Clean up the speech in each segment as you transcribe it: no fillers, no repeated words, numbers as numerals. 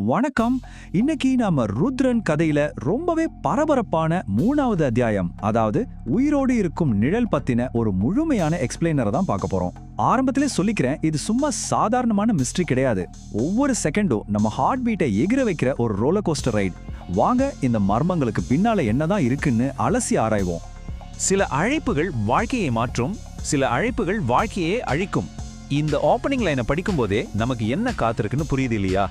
வணக்கம். இன்னைக்கு நாம ருத்ரன் கதையில ரொம்பவே பரபரப்பான 3வது அத்தியாயம், அதாவது உயிரோடு இருக்கும் நிழல் பத்தின ஒரு முழுமையான எக்ஸ்பிளைனரை தான் பார்க்க போறோம். ஆரம்பத்திலே சொல்லிக்கிறேன், இது சும்மா சாதாரணமான மிஸ்ட்ரி கிடையாது. ஒவ்வொரு செகண்டும் நம்ம ஹார்ட் பீட்டை எகிர வைக்கிற ஒரு ரோலர் கோஸ்டர் ரைடு. வாங்க இந்த மர்மங்களுக்கு பின்னால என்னதான் இருக்குன்னு அலசி ஆராய்வோம். சில அழைப்புகள் வாழ்க்கையை மாற்றும், சில அழைப்புகள் வாழ்க்கையே அழிக்கும். இந்த ஓப்பனிங் லைனை படிக்கும் போதே நமக்கு என்ன காத்திருக்குன்னு புரியுது இல்லையா?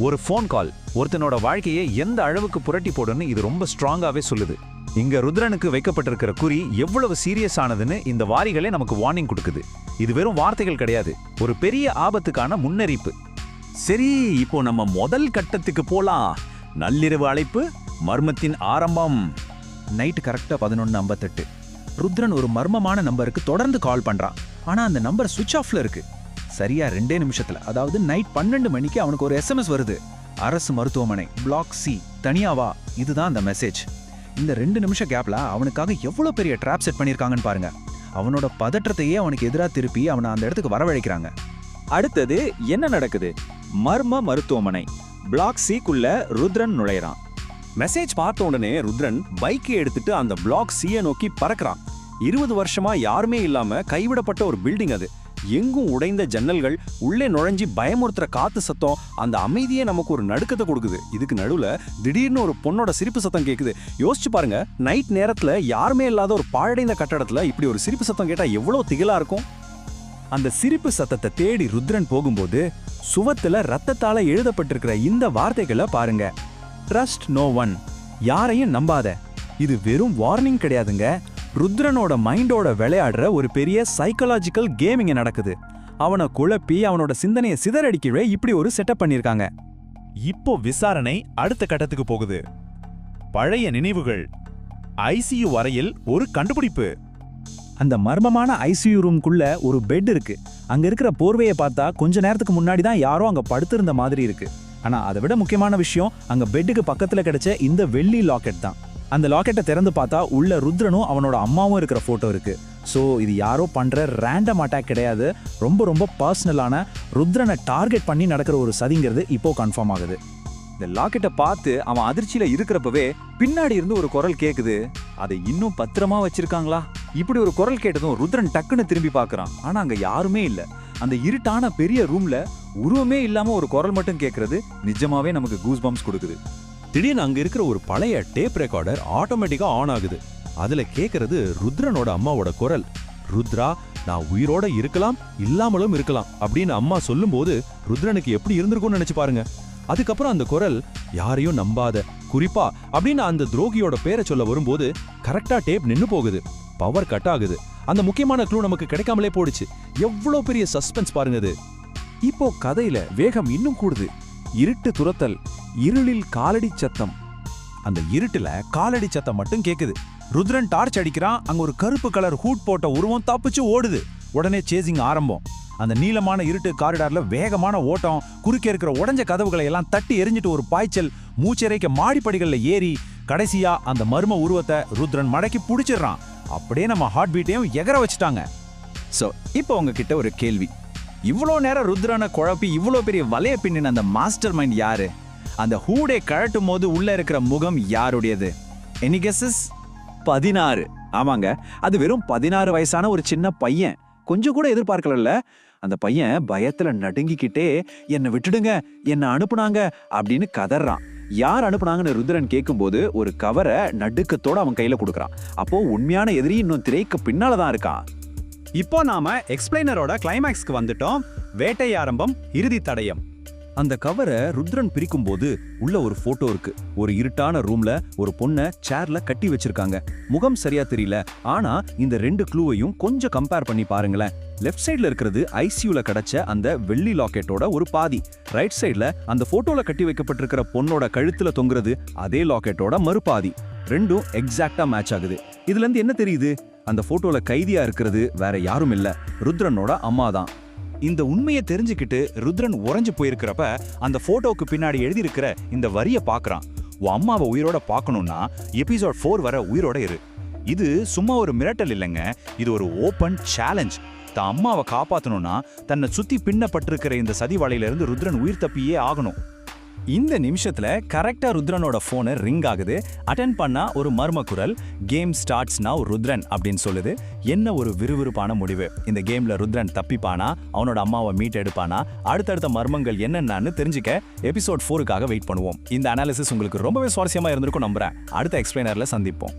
ஒரு ஃபோன் கால் ஒருத்தனோட வாழ்க்கையை எந்த அளவுக்கு புரட்டி போடுன்னு இது ரொம்ப ஸ்ட்ராங்காவே சொல்லுது. இங்க ருத்ரனுக்கு வைக்கப்பட்டிருக்கிற குறி எவ்வளவு சீரியஸ் ஆனதுன்னு இந்த வாரிகளே நமக்கு வார்னிங் கொடுக்குது. இது வெறும் வார்த்தைகள் கிடையாது, ஒரு பெரிய ஆபத்துக்கான முன்னறிப்பு. சரி, இப்போ நம்ம முதல் கட்டத்துக்கு போலாம். நள்ளிரவு அழைப்பு, மர்மத்தின் ஆரம்பம். நைட்டு கரெக்டா 11:58. ருத்ரன் ஒரு மர்மமான நம்பருக்கு தொடர்ந்து கால் பண்றான். ஆனா அந்த நம்பர் சுவிட்ச் ஆஃப்ல இருக்கு. சரியா 2 நிமிஷத்துல, அதாவது நைட் 12 மணிக்கு அவனுக்கு ஒரு SMS வருது. அரசு மருத்துவமனை, பிளாக் சி, தனியாவா. இதுதான் அந்த மெசேஜ். இந்த 2 நிமிஷ கேப்ல அவனுக்காக எவ்வளவு பெரிய ட்ராப் செட் பண்ணிருக்காங்கன்னு பாருங்க. அவனோட பதற்றத்தையே அவனுக்கு எதிராக திருப்பி அவனை அந்த இடத்துக்கு வரவழைக்கிறாங்க. அடுத்தது என்ன நடக்குது? மர்ம மருத்துவமனை, பிளாக் சிக்குள்ள ருத்ரன் நுழையறான். மெசேஜ் பார்த்த உடனே ருத்ரன் பைக்கை எடுத்துட்டு அந்த பிளாக் சியை நோக்கி பறக்கிறான். 20 வருஷமா யாருமே இல்லாம கைவிடப்பட்ட ஒரு பில்டிங் அது. எங்கும் உடைந்த ஜன்னல்கள், உள்ளே நுழைஞ்சி பயமுறுத்துற காத்து சத்தம், அந்த அமைதியே நமக்கு ஒரு நடுக்கத்தை கொடுக்குது. இதுக்கு நடுவுல திடீர்னு ஒரு பொண்ணோட சிரிப்பு சத்தம் கேட்குது. யோசிச்சு பாருங்க, நைட் நேரத்துல யாருமே இல்லாத ஒரு பாழடைந்த கட்டடத்துல இப்படி ஒரு சிரிப்பு சத்தம் கேட்டா எவ்வளவு திகிலா இருக்கும். அந்த சிரிப்பு சத்தத்தை தேடி ருத்ரன் போகும்போது சுவத்துல ரத்தத்தால எழுதப்பட்டிருக்கிற இந்த வார்த்தைகளை பாருங்க. ட்ரஸ்ட் நோ ஒன், யாரையும் நம்பாத. இது வெறும் வார்னிங் கிடையாதுங்க, ருத்ரனோட மைண்டோட விளையாடுற ஒரு பெரிய சைக்காலஜிக்கல் கேமிங் நடக்குது. அவனை குழப்பி அவனோட சிந்தனையை சிதறடிக்கவே இப்படி ஒரு செட்டப் பண்ணிருக்காங்க. இப்போ விசாரணை அடுத்த கட்டத்துக்கு போகுது. பழைய நினைவுகள். ஐசியு அறையில் ஒரு கண்டுபிடிப்பு. அந்த மர்மமான ஐசியூ ரூம்குள்ள ஒரு பெட் இருக்கு. அங்க இருக்கிற போர்வையை பார்த்தா கொஞ்ச நேரத்துக்கு முன்னாடி தான் யாரோ அங்க படுத்திருந்த மாதிரி இருக்கு. ஆனா அதை விட முக்கியமான விஷயம், அங்க பெட்டுக்கு பக்கத்துல கிடைச்ச இந்த வெள்ளி லாக்கெட் தான். அந்த லாக்கெட்டை திறந்து பார்த்தா உள்ள ருத்ரனும் அவனோட அம்மாவும் இருக்கிற போட்டோ இருக்கு. ஸோ இது யாரோ பண்ற ரேண்டம் அட்டாக் கிடையாது, ரொம்ப ரொம்ப பர்சனலான, ருத்ரனை டார்கெட் பண்ணி நடக்கிற ஒரு சதிங்கிறது இப்போ கன்ஃபார்ம் ஆகுது. இந்த லாக்கெட்டை பார்த்து அவன் அதிர்ச்சியில இருக்கிறப்பவே பின்னாடி இருந்து ஒரு குரல் கேக்குது. அதை இன்னும் பத்திரமா வச்சிருக்காங்களா? இப்படி ஒரு குரல் கேட்டதும் ருத்ரன் டக்குன்னு திரும்பி பார்க்கறான். ஆனா அங்க யாருமே இல்ல. அந்த இருட்டான பெரிய ரூம்ல உருவமே இல்லாம ஒரு குரல் மட்டும் கேட்கறது நிஜமாவே நமக்கு கூஸ் பம்ப்ஸ் கொடுக்குது. திடீர்னு அங்க இருக்கிற ஒரு பழைய டேப் ரெக்கார்டர் ஆட்டோமேட்டிக்கா ஆன் ஆகுது. அதுல கேக்குறது ருத்ரனோட அம்மாவோட குரல். ருத்ரா, நான் உயிரோட இருக்கலாம், இல்லாமலும் இருக்கலாம் அப்படின்னு அம்மா சொல்லும்போது ருத்ரனுக்கு எப்படி இருந்திருக்கும்னு நினைச்சு பாருங்க. அதுக்கப்புறம் அந்த குரல், யாரையும் நம்பாத, குறிப்பா அப்படின்னு அந்த துரோகியோட பேரை சொல்ல வரும்போது கரெக்டா டேப் நின்னு போகுது, பவர் கட் ஆகுது. அந்த முக்கியமான க்ளூ நமக்கு கிடைக்காமலே போடுச்சு. எவ்வளவு பெரிய சஸ்பென்ஸ் பாருங்க இது. இப்போ கதையில வேகம் இன்னும் கூடுது. இருட்டு துரத்தல், இருளில் காலடி சத்தம். அந்த இருட்டுல காலடி சத்தம் மட்டும் கேக்குது. ருத்ரன் டார்ச் அடிக்கிறான். அங்க ஒரு கருப்பு கலர் ஹூட் போட்ட உருவம் தப்பிச்சு ஓடுது. உடனே சேசிங் ஆரம்பம். அந்த நீளமான இருட்டு காரிடார்ல வேகமான ஓட்டம், குறுக்கே இருக்கிற உடைஞ்ச கதவுகளை எல்லாம் தட்டி எரிஞ்சிட்டு ஒரு பாய்ச்சல், மூச்சரைக்க மாடிப்படிகள்ல ஏறி கடைசியா அந்த மர்ம உருவத்தை ருத்ரன் மடக்கி புடிச்சிடுறான். அப்படியே நம்ம ஹார்ட் பீட்டையும் எகர வச்சுட்டாங்க. சோ இப்போ உங்ககிட்ட ஒரு கேள்வி. இவ்வளோ நேரம் ருத்ரனை குழப்பி இவ்வளோ பெரிய வலைய பின்னின அந்த மாஸ்டர் மைண்ட் யாரு? அந்த ஹூடை கழட்டும் போது உள்ள இருக்கிற முகம் யாருடையது? Any guesses? 16. ஆமாங்க, அது வெறும் 16 வயசான ஒரு சின்ன பையன். கொஞ்சம் கூட எதிர்பார்க்கல. அந்த பையன் பயத்துல நடுங்கிக்கிட்டே, என்னை விட்டுடுங்க, என்னை அனுப்புனாங்க அப்படின்னு கதறான். யார் அனுப்புனாங்கன்னு ருத்ரன் கேட்கும்போது ஒரு கவரை நடுக்கத்தோட அவன் கையில கொடுக்குறான். அப்போ உண்மையான எதிரி இன்னும் திரைக்கு பின்னாலதான் இருக்கான். இப்போ நாம எக்ஸ்பிளைனரோட கிளைமேக்ஸ்க்கு வந்துட்டோம். வேட்டை ஆரம்பம், இறுதி தடயம். அந்த கவரை ருத்ரன் பிரிக்கும் போது உள்ள ஒரு போட்டோ இருக்கு. ஒரு இருட்டான ரூம்ல ஒரு பொண்ணை சேர்ல கட்டி வச்சிருக்காங்க. முகம் சரியா தெரியல. ஆனா இந்த 2 க்ளூவையும் கொஞ்சம் கம்பேர் பண்ணி பாருங்களேன். லெஃப்ட் சைட்ல இருக்கிறது ஐசியூல கிடைச்ச அந்த வெள்ளி லாக்கெட்டோட ஒரு பாதி. ரைட் சைட்ல அந்த போட்டோல கட்டி வைக்கப்பட்டிருக்கிற பொண்ணோட கழுத்துல தொங்குறது அதே லாக்கெட்டோட மறுபாதி. ரெண்டும் எக்ஸாக்டா மேட்ச் ஆகுது. இதுல இருந்து என்ன தெரியுது? அந்த போட்டோல கைதியா இருக்கிறது வேற யாரும் இல்ல, ருத்ரனோட அம்மா தான். இந்த உண்மையை தெரிஞ்சுக்கிட்டு ருத்ரன் உறைஞ்சு போயிருக்கிறப்ப அந்த போட்டோக்கு பின்னாடி எழுதியிருக்கிற இந்த வரியை பார்க்கறான். உன் அம்மாவை உயிரோட பார்க்கணும்னா எபிசோட் 4 வரை உயிரோட இரு. இது சும்மா ஒரு மிரட்டல் இல்லைங்க, இது ஒரு ஓப்பன் சேலஞ்ச். தான் அம்மாவை காப்பாற்றணும்னா தன்னை சுத்தி பின்னப்பட்டிருக்கிற இந்த சதி வலையிலிருந்து ருத்ரன் உயிர் தப்பியே ஆகணும். இந்த நிமிஷத்துல கரெக்டா ருத்ரனோட போனு ரிங் ஆகுது. அட்டென்ட் பண்ணா ஒரு மர்ம குரல், கேம் ஸ்டார்ட்ஸ் நவ் ருத்ரன் அப்படின்னு சொல்லுது. என்ன ஒரு விறுவிறுப்பான முடிவு. இந்த கேம்ல ருத்ரன் தப்பிப்பானா, அவனோட அம்மாவை மீட் எடுப்பானா, அடுத்தடுத்த மர்மங்கள் என்னென்னு தெரிஞ்சுக்க எபிசோட் 4க்காக வெயிட் பண்ணுவோம். இந்த அனாலிசிஸ் உங்களுக்கு ரொம்பவே சுவாரஸ்யமா இருந்திருக்கும் நம்புறேன். அடுத்த எக்ஸ்பிளைனர்ல சந்திப்போம்.